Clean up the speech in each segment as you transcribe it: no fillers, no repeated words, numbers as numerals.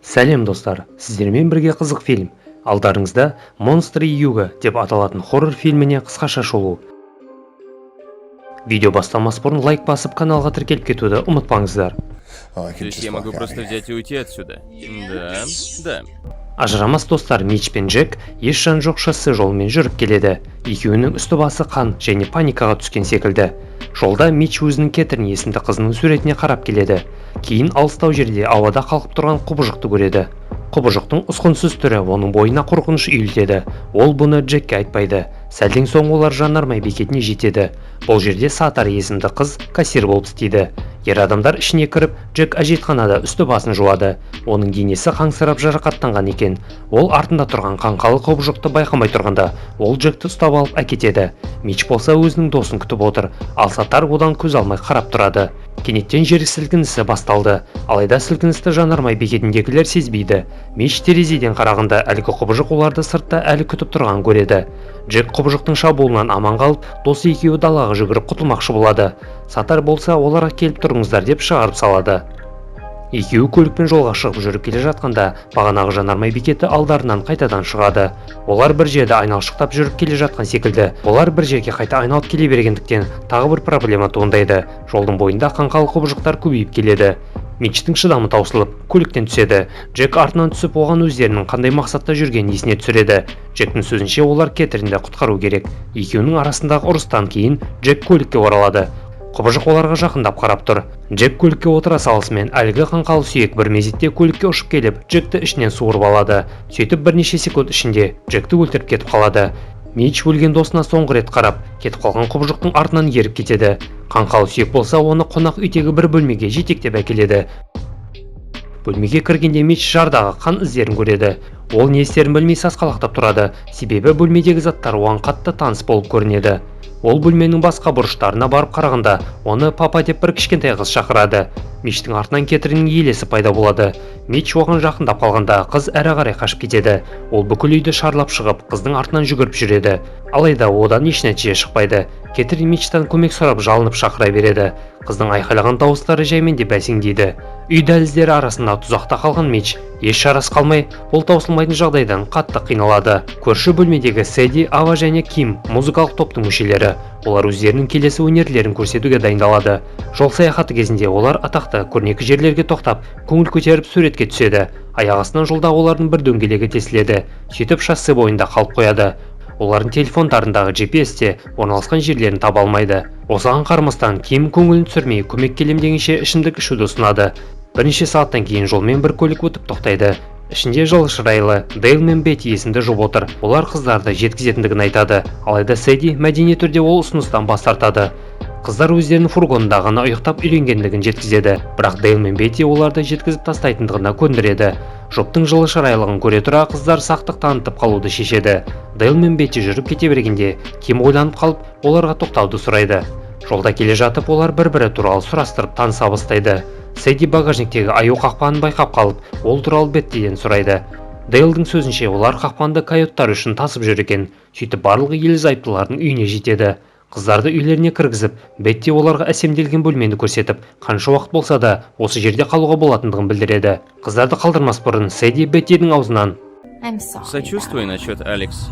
Сәлем достар, сіздермен бірге қызық фильм. Алдарыңызда Monster Yuga деп аталатын хоррор фильміне қысқаша шолу. Видео бастамас бұрын лайк басып каналға тіркеліп кетуді ұмытпаңыздар. То есть я могу просто взять и уйти отсюда? Да. Ажырамас достар Мич пен Джек еш жан жоқ шоссе жолымен жүріп келеді. Екеуінің үсті басы қан және паникаға түскен секілді. Жолда Мич өзінің Кэтрин есімді қызының суретіне қарап келеді. Кейін алыстау жерде ауада қалқып тұрған құбыжықты көреді. Құбыжықтың ұсқынсыз түрі оның бойына қорқыныш үйілтеді. Ол бұны Джекке айтпайды. Сәлден соң олар жанармай бекетіне жетеді. Бұл жерде Сатар есімді қыз кассир болып істейді. Ер адамдар ішіне кіріп, Джек әжетханада үсті басын жуады. Оның денесі қаңсырап жарақаттанған екен. Ол артында тұрған қаңқалы құбыжықты байқамай тұрғанда, ол Джекті ұстап алып әкетеді. Мич болса өзінің досын күтіп отыр, ал Сатар одан көз алмай қарап тұрады. Кенеттен жер сілкінісі басталды. Алайда сілкіністі жанармай бекетіндегілер сезбейді. Мич терезеден қарағанда әлгі құбыжық оларды сыртта әлі күтіп тұрған көреді. Джек құбыжықтың шабуылынан аман қалып, досы екеуі далаға жүгіріп құтылмақшы болады. Сатар болса оларға келіп тұрыңыздар деп шығарып салады. Екеуі көлікпен жолға шығып жүріп келе жатқанда, бағанағы жанармай бекеті алдарынан қайтадан шығады. Олар бір жерде айналшықтап жүріп келе жатқан секілді. Олар бір жерге қайта айналып келе бергендіктен тағы бір проблема туындайды. Жолдың бойында қаңқалы құбыжықтар көбейіп келеді. Мичтің шыдамы таусылып, көліктен түседі. Джек артынан түсіп, оған өздерінің қандай мақсатта жүргенін есіне түсіреді. Джектің сөзінше олар Кэтринді құтқару керек. Екеуінің арасындағы ұрыстан кейін Джек көлікке оралады. Құбыжық оларға жақындап қарап тұр. Джек көлікке отыра салысымен әлгі қаңқалы сүйек бір мезетте көлікке ұшып келіп, Джекті ішінен суырып алады. Сөйтіп бірнеше секунд ішінде Джекті өлтіріп кетіп қалады. Мич өлген досына соңғы рет қарап, кетіп қалған құбыжықтың артынан еріп кетеді. Қаңқалы сүйек болса оны қонақ үйдегі бір бөлмеге жетектеп әкеледі. Бөлмеге кіргенде Мич жардағы қан іздерін көреді. Ол не істерін білмей сасқалақтап тұрады, себебі бөлмедегі заттар оған қатты таныс болып көрінеді. Ол бөлменің басқа бұрыштарына барып қарағанда, оны папа деп бір кішкентай қыз шақырады. Мичтің артынан Кэтриннің елесі пайда болады. Мич оған жақындап қалғанда, қыз әрі қарай қашып кетеді. Ол бүкіл үйді шарлап шығып, қыздың артынан жүгіріп жүреді. Алайда одан еш нәтиже шықпайды. Кэтрин Мичтан көмек сұрап жалынып шақыра береді. Қыздың айқайлаған дауыстары жаймен де бәсеңдейді. Үй дәліздері арасында тұзақта қалған Мич еш шарасы қалмай, бұл таусылмайтын жағдайдан қатты қиналады. Көрші бөлмедегі Сэдди, Ава және Ким музыкалық топтың мүшелері. Олар өздерінің келесі өнерлерін көрсетуге дайындалады. Жол саяхаты кезінде олар атақты көрнекі жерлерге тоқтап, көңіл көтеріп суретке түседі. Аяқ астынан жолда олардың бір дөңгелегі тесіледі. Сөйтіп шоссе бойында қалып қояды. Олардың телефондарындағы GPS-те орналасқан жерлерін таба алмайды. Осыған қарамастан Ким көңілін түсірмей көмек келем дегенше ішімдік ішуді ұсынады. Бірнеше сағаттан кейін жолмен бір көлік өтіп тоқтайды. Ішінде жылы шырайлы Дейл мен Бетти есімді жұп отыр. Олар қыздарды жеткізетіндігін айтады. Алайда Сэдди мәдени түрде ол ұсыныстан бас тартады. Қыздар өздерінің фургонында ғана ұйықтап үйренгендігін жеткізеді, бірақ Дейл мен Бетти оларды жеткізіп тастайтындығына көндіреді. Жұптың жылы шырайлығын көре тұра қыздар сақтық танытып қалуды шешеді. Дейл мен Бетти жүріп кете бергенде, Ким ойланып қалып, оларға тоқтауды сұрайды. Жолда келе жатып, олар бір-бірі туралы сұрастырып таныса бастайды. Сэдди багажниктегі аю қақпанын байқап қалып, ол туралы Беттиден сұрайды. Дейлдің сөзінше олар қақпанды койоттар үшін тасып жүр екен. Сөйтіп барлығы ерлі зайыптылардың үйіне жетеді. Қыздарды үйлеріне кіргізіп, Бетти оларға әсемделген бөлмені көрсетіп, қанша уақыт болса да осы жерде қалуға болатындығын білдіреді. Қыздарды қалдырмас бұрын Сэдди Беттидің аузынан Сочувствую насчет Алекс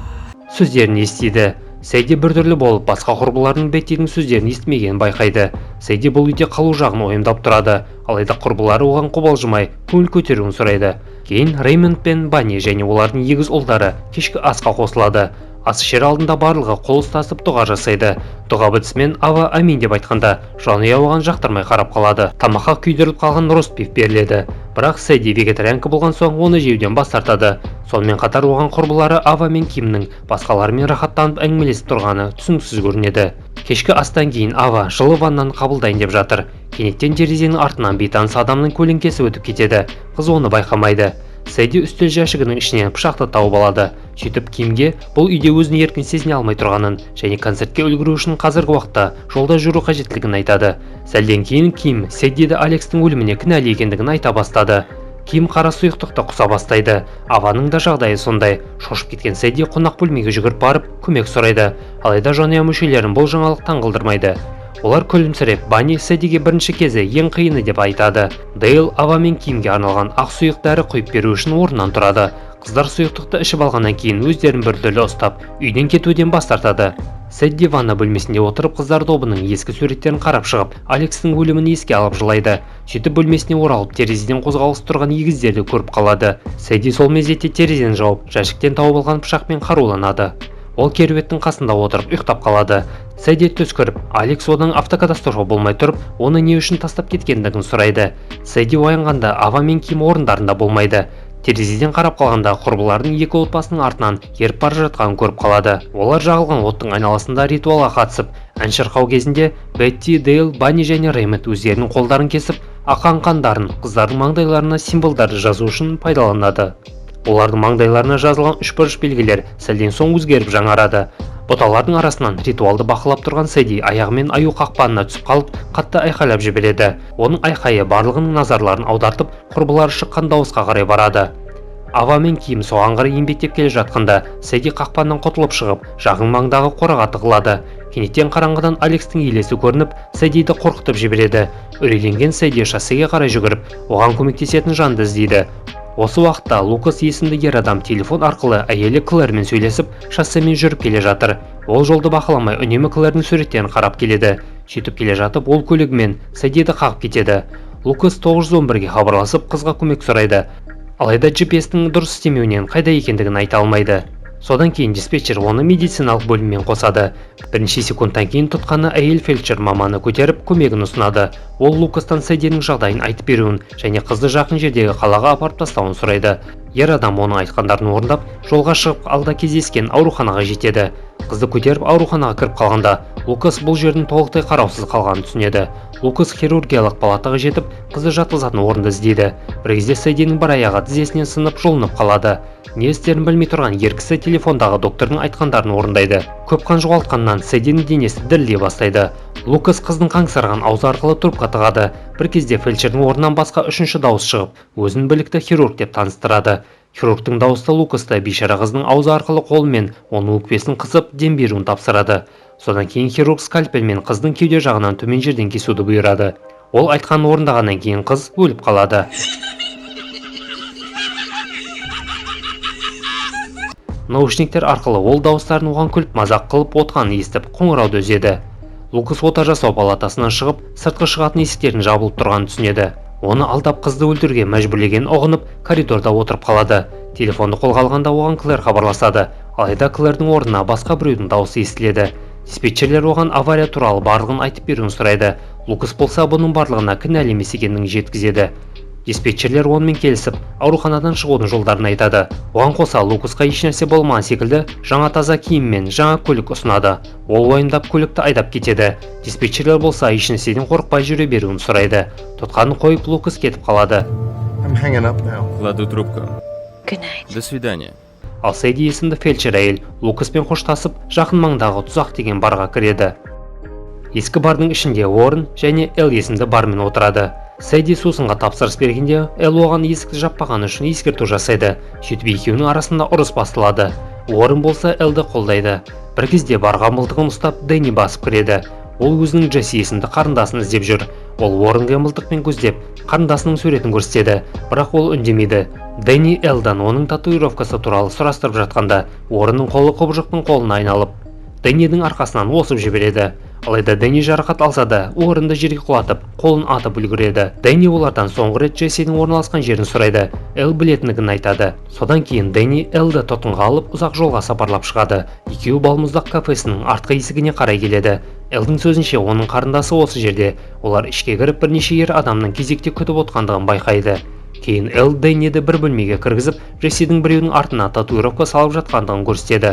сөздерін естиді. Сэдди біртүрлі болып, басқа құрбыларының Беттидің сөздерін естімегенін байқайды. Сэдди бұл үйде қалу жағын ойымдап тұрады, алайда құрбылары оған қобалжымай, көңіл көтеруін сұрайды. Кейін Реймонд пен Банни және олардың егіз ұлдары кешкі асқа қосылады. Ас ішер алдында барлығы қол ұстасып дұға жасайды. Дұға бітісімен Ава амин деп айтқанда, жанұя оған жақтырмай қарап қалады. Тамаққа күйдіріліп қалған ростбиф беріледі. Бірақ Сэдди вегетарианка болған соң оны жеуден бас тартады. Сонымен қатар оған құрбылары Ава мен Кимнің басқаларымен рахаттанып әңгімелесіп тұрғаны түсініксіз көрінеді. Кешкі астан кейін Ава жылы ваннаны қабылдайын деп жатыр. Кенеттен терезенің артынан бейтаныс адамның көлеңкесі өтіп кетеді. Қыз оны байқамайды. Сэдди үстел жәшігінің ішінен пышақты тауып алады. Сөйтіп Кимге бұл үйде өзін еркін сезіне алмай тұрғанын және концертке үлгеру үшін қазіргі уақытта жолда жүру қажеттілігін айтады. Сәлден кейін Ким Сэддиді Алекстің өліміне кінәлі екендігін айта бастады. Ким қара сұйықтықты құса бастайды. Аваның да жағдайы сондай. Шошып кеткен Сэдди қонақ бөлмеге жүгіріп барып көмек сұрайды. Алайда жанұя мүшелерін бұл жаңалық таңғалдырмайды. Олар күлімсіреп, Банни Сэддиге бірінші кезі ең қиыны деп айтады. Дейл Ава мен Кимге арналған ақ сұйық дәрі құйып беру үшін орнынан тұрады. Қыздар сұйықтықты ішіп алғаннан кейін өздерін біртүрлі ұстап, үйден кетуден бас тартады. Сэдди ванна бөлмесінде отырып қыздар тобының ескі суреттерін қарап шығып, Алекстің өлімін еске алып жылайды. Сөйтіп бөлмесіне оралып, терезеден қозғалыс тұрған егіздерді көріп қалады. Сэдди сол мезетте терезені жауып, жәшіктен тауып алған пышақпен қаруланады. Ол кереуеттің қасында отырып ұйықтап қалады. Сэдди түс көріп, Алекс одан автокатастрофа болмай тұрып, оны не үшін тастап кеткендігін сұрайды. Сэдди оянғанда Ава мен Ким орындарында болмайды. Терезеден қарап қалғанда құрбылардың екі отбасының артынан еріп бара жатқанын көріп қалады. Олар жағылған оттың айналасында ритуалға қатысып, ән шырқау кезінде Бетти, Дейл, Банни және Рэймонд өздерінің қолдарын кесіп, ақан қандарын қыздардың маңдайларына символдарды жазу үшін пайдаланады. Олардың маңдайларына жазылған үшбұрыш белгілер сәлден соң өзгеріп жаңарады. Бұталардың арасынан ритуалды бақылап тұрған Сэдди аяғымен аю қақпанына түсіп қалып, қатты айқайлап жібереді. Оның айқайы барлығының назарларын аудартып, құрбылары шыққан дауысқа қарай барады. Ава мен Ким соған қарай еңбектеп келе жатқанда, Сэдди қақпаннан құтылып шығып, жағың маңдағы қораға тығылады. Кенеттен қараңғыдан Алекстің елесі көрініп, Сэддиді қорқытып жібереді. Үрейленген Сэдди шоссеге қарай жүгіріп, оған көмектесетін жанды іздейді. Осы уақытта Лукас есімді ер адам телефон арқылы әйелі Клэрмен сөйлесіп, шоссемен жүріп келе жатыр. Ол жолды бақыламай үнемі Клэрдің суреттерін қарап келеді. Сөйтіп келе жатып, ол көлігімен Сэддиді қағып кетеді. Лукас 911-ге хабарласып, қызға көмек сұрайды. Алайда GPS-тің дұрыс істемеуінен қайда екендігін айта алмайды. Содан кейін диспетчер оны медициналық бөліммен қосады. Бірнеше секундтан кейін тұтқаны әйел фельдшер маманы көтеріп көмегін ұсынады. Ол Лукастан Сэддидің жағдайын айтып беруін және қызды жақын жердегі қалаға апарып тастауын сұрайды. Ер адам оның айтқандарын орындап, жолға шығып алда кездескен ауруханаға жетеді. Қызды көтеріп ауруханаға кіріп қалғанда, Лукас бұл жердің толықтай қараусыз қалғанын түсінеді. Лукас хирургиялық палатаға жетіп, қызды жатқызатын орынды іздейді. Бір кезде Сэддидің бір аяғы тізесінен сынып жұлынып қалады. Не істерін білмей тұрған ер кісі телефондағы доктордың айтқандарын орындайды. Көп қан жоғалтқаннан Сэддидің денесі дірілдей бастайды. Лукас қыздың қаңсырған аузы арқылы трубка тығады. Бір кезде фельдшердің орнынан басқа үшінші дауыс шығып, өзін білікті хирург деп таныстырады. Хирургтың дауысы Лукасты бейшара қыздың аузы арқылы қолымен оның өкпесін қысып, дем беруін тапсырады. Содан кейін хирург скальпельмен қыздың кеуде жағынан төмен жерден кесуді бұйырады. Ол айтқанын орындағаннан кейін қыз өліп қалады. Наушниктер арқылы ол дауыстарын оған күліп мазақ қылып отқанын естіп қоңырауды үзеді. Лукас ота жасау палатасынан шығып, сыртқы шығатын есіктердің жабылып тұрғанын түсінеді. Оны алдап қызды өлтіруге мәжбүрлеген ұғынып, коридорда отырып қалады. Телефонды қолға алғанда оған Клэр хабарласады. Алайда Клэрдің орнына басқа біреудің дауысы естіледі. Диспетчерлер оған авария туралы барлығын айтып беруін сұрайды. Лукас болса бұның барлығына кінәлі емес екенін жеткізеді. Диспетчерлер онымен келісіп, ауруханадан шығудың жолдарын айтады. Оған қоса Лукасқа ешнәрсе болмаған секілді жаңа таза киім мен жаңа көлік ұсынады. Ол уайымдап көлікті айдап кетеді. Диспетчерлер болса ешнәрседен қорықпай жүре беруін сұрайды. Тұтқанын қойып Лукас кетіп қалады. Кладу трубку. Good night. До свидания. Ал Сэдди есімді фельдшер әйел Лукаспен қоштасып, жақын маңдағы тұзақ деген барға кіреді. Ескі бардың ішінде Уоррен және Эл есімді бармен отырады. Сэдди сусынға тапсырыс бергенде, Эл оған есікті жаппағаны үшін ескерту жасайды. Сөйтіп екеуінің арасында ұрыс басталады. Уоррен болса Элді қолдайды. Бір кезде барға мылтығын ұстап, Дэнни басып кіреді. Ол өзінің Джесси есімді қарындасын іздеп жүр. Ол Уорренге мылтықпен көздеп, қарындасының суретін көрсетеді, бірақ ол үндемейді. Дэнни Элдан оның татуировкасы туралы сұрастырып жатқанда, Уорреннің қолы құбыжықтың қолына айналып, Дэннидің арқасынан осып жібереді. Алайда Дэнни жарақат алса да, Уорренді жерге құлатып, қолын атып үлгереді. Дэнни олардан соңғы рет Джессидің орналасқан жерін сұрайды. Эл білетіндігін айтады. Содан кейін Дэнни Элді тұтқынға алып, ұзақ жолға сапарлап шығады. Екеуі балмұздақ кафесінің артқы есігіне қарай келеді. Элдің сөзінше, оның қарындасы осы жерде. Олар ішке кіріп бірнеше ер адамның кезекте күтіп отқандығын байқайды. Кейін Эл Дэнниді бір бөлмеге кіргізіп, Джессидің біреудің артына татуировка салып жатқандығын көрсетеді.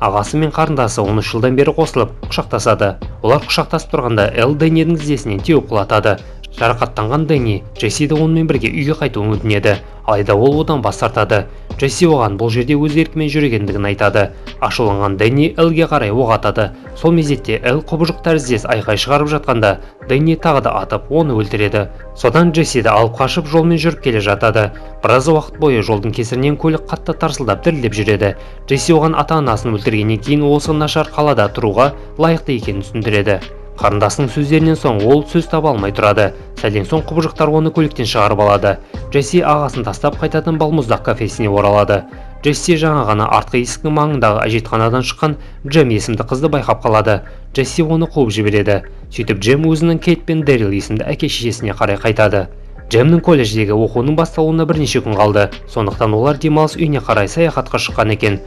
Ағасы мен қарындасы 13 жылдан бері қосылып, құшақтасады. Олар құшақтасып тұрғанда Эл Дэннидің тізесінен теуіп құлатады. Жарақаттанған Дэнни Джессиді онымен бірге үйге қайтуын өтінеді. Алайда ол одан бас тартады. Джесси оған бұл жерде өз еркімен жүргендігін айтады. Ашуланған Дэнни Элге қарай оқ атады. Сол мезетте Эл құбыжық тәріздес айқай шығарып жатқанда, Дэнни тағы да атып, оны өлтіреді. Содан Джессиді алып қашып жолмен жүріп келе жатады. Біраз уақыт бойы жолдың кесірінен көлік қатты тарсылдап дірілдеп жүреді. Джесси оған ата-анасын өлтіргеннен кейін осы нашар қалада тұруға лайықты екенін түсіндіреді. Қарындасының сөздерінен соң ол сөз таба алмай тұрады. Сәлден соң құбыжықтар оны көліктен шығарып алады. Джесси ағасын тастап қайтадан балмұздақ кафесіне оралады. Джесси жаңа ғана артқы есіктің маңындағы әжетханадан шыққан Джем есімді қызды байқап қалады. Джесси оны қуып жібереді. Сөйтіп Джем өзінің Кейт пен Дэрил есімді әке-шешесіне қарай қайтады. Джемнің колледждегі оқуының басталуына бірнеше күн қалды. Сондықтан олар демалыс үйіне қарай саяхатқа шыққан екен.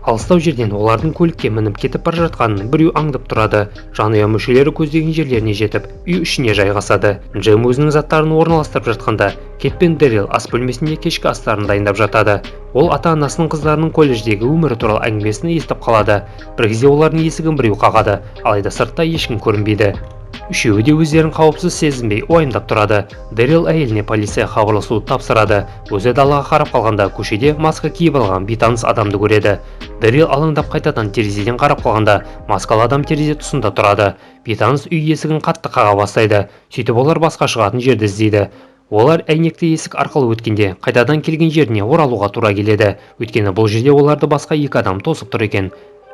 Алыстау жерден олардың көлікке мініп кетіп бара жатқанын біреу аңдып тұрады. Жанұя мүшелері көздеген жерлеріне жетіп, үй ішіне жайғасады. Джем өзінің заттарын орналастырып жатқанда, Кейт пен Дэрил ас бөлмесінде кешкі астарын дайындап жатады. Ол ата-анасының қыздарының колледждегі өмірі туралы әңгімесін естіп қалады. Бір кезде олардың есігін біреу қағады, алайда сыртта ешкім көрінбейді. Үшеуі де өздерін қауіпсіз сезінбей уайымдап тұрады. Дэрил әйеліне полиция хабарласуды тапсырады. Өзі далаға қарап қалғанда көшеде маска киіп алған бейтаныс адамды көреді. Дэрил алаңдап қайтадан терезеден қарап қалғанда маскалы адам терезе тұсында тұрады. Бейтаныс үй есігін қатты қаға бастайды. Сөйтіп олар басқа шығатын жерді іздейді. Олар әйнекті есік арқылы өткенде қайтадан келген жеріне оралуға тура келеді. Өйткені бұл жерде оларды басқа екі адам тосып тұр екен.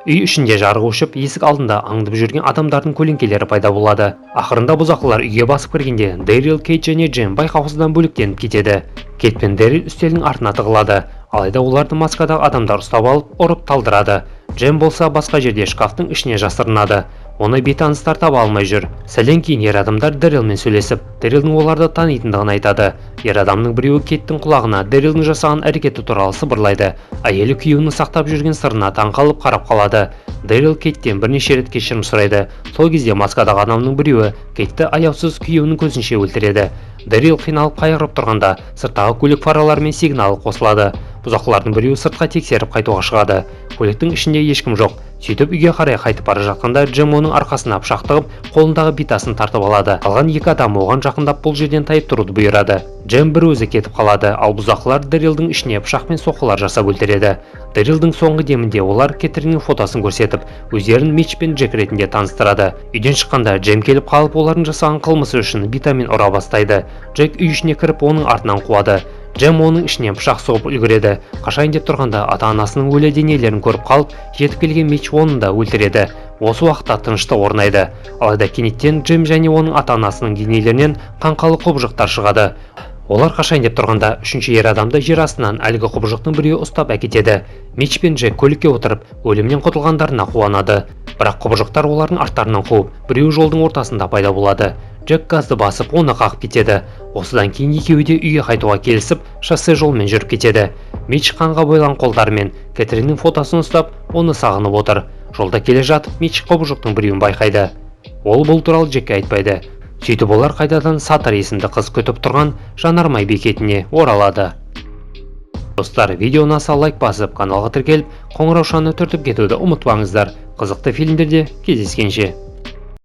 Үй ішінде жарық өшіп, есік алдында аңдып жүрген адамдардың көлеңкелері пайда болады. Ақырында бұзақылар үйге басып кіргенде, Дэрил, Кейт және Джем байқаусыздан бөліктеніп кетеді. Кейт пен Дэрил үстелдің артына тығылады. Алайда оларды маскадағы адамдар ұстап алып, ұрып талдырады. Джем болса басқа жерде шкафтың ішіне жасырынады. Оны бейтаныстар таба алмай жүр. Сәлден кейін ер адамдар Дэрилмен сөйлесіп, Дэрилдің оларды танитындығын айтады. Ер адамның біреуі Кейттің құлағына Дэрилдің жасаған әрекеті туралы сыбырлайды. Әйелі күйеуінің сақтап жүрген сырына таң қалып қарап қалады. Дэрил Кейттен бірнеше рет кешірім сұрайды. Сол кезде маскадағы адамның біреуі Кейтті аяусыз күйеуінің көзінше өлтіреді. Дэрил қиналып қайғырып тұрғанда сырттағы көлік фараларымен сигналы қосылады. Бұзақылардың біреуі сыртқа тексеріп қайтуға шығады. Көліктің ішінде ешкім жоқ. Сөйтіп үйге қарай қайтып бара жатқанда Джем оның арқасына пышақ тығып, қолындағы битасын тартып алады. Қалған екі адам оған жақындап бұл жерден тайып тұруды бұйырады. Джем бір өзі кетіп қалады, ал бұзақылар Дэрилдің ішіне пышақпен соққылар жасап өлтіреді. Дэрилдің соңғы демінде олар Кэтриннің фотосын көрсетіп, өздерін Митч пен Джек ретінде таныстырады. Үйден шыққанда Джем келіп қалып, олардың жасаған қылмысы үшін битамен ұра бастайды. Джек үй ішіне кіріп оның артынан қуады. Джем оның ішінен пышақ соғып үлгереді. Қашайын деп тұрғанда ата-анасының өлі денелерін көріп қалып, жетіп келген Митч оны да өлтіреді. Осы уақытта тыныштық орнайды. Алайда кенеттен Джем және оның ата-анасының денелерінен қаңқалы құбыжықтар шығады. Олар қашайын деп тұрғанда үшінші ер адамды жер астынан әлгі құбыжықтың біреуі ұстап әкетеді. Митч пен Джек көлікке отырып, өлімнен құтылғандарына қуанады. Бірақ құбыжықтар олардың арттарынан қуып, біреу жолдың ортасында пайда болады. Джек газды басып, оны қағып кетеді. Осыдан кейін екеуі де үйге қайтуға келісіп, шоссе жолмен жүріп кетеді. Митч қанға бойлаған қолдарымен Кэтриннің фотосын ұстап, оны сағынып отыр. Жолда келе жатып, Митч құбыжықтың біреуін байқайды. Ол бұл туралы Джекке айтпайды. Сөйтіп олар қайтадан Сатыр есімді қыз күтіп тұрған жанармай бекетіне оралады. Достар, видеоны аса лайк басып, каналға тіркеліп, қоңыраушаны түртіп кетуді ұмытпаңыздар. Қызықты фильмдерде кездескенше.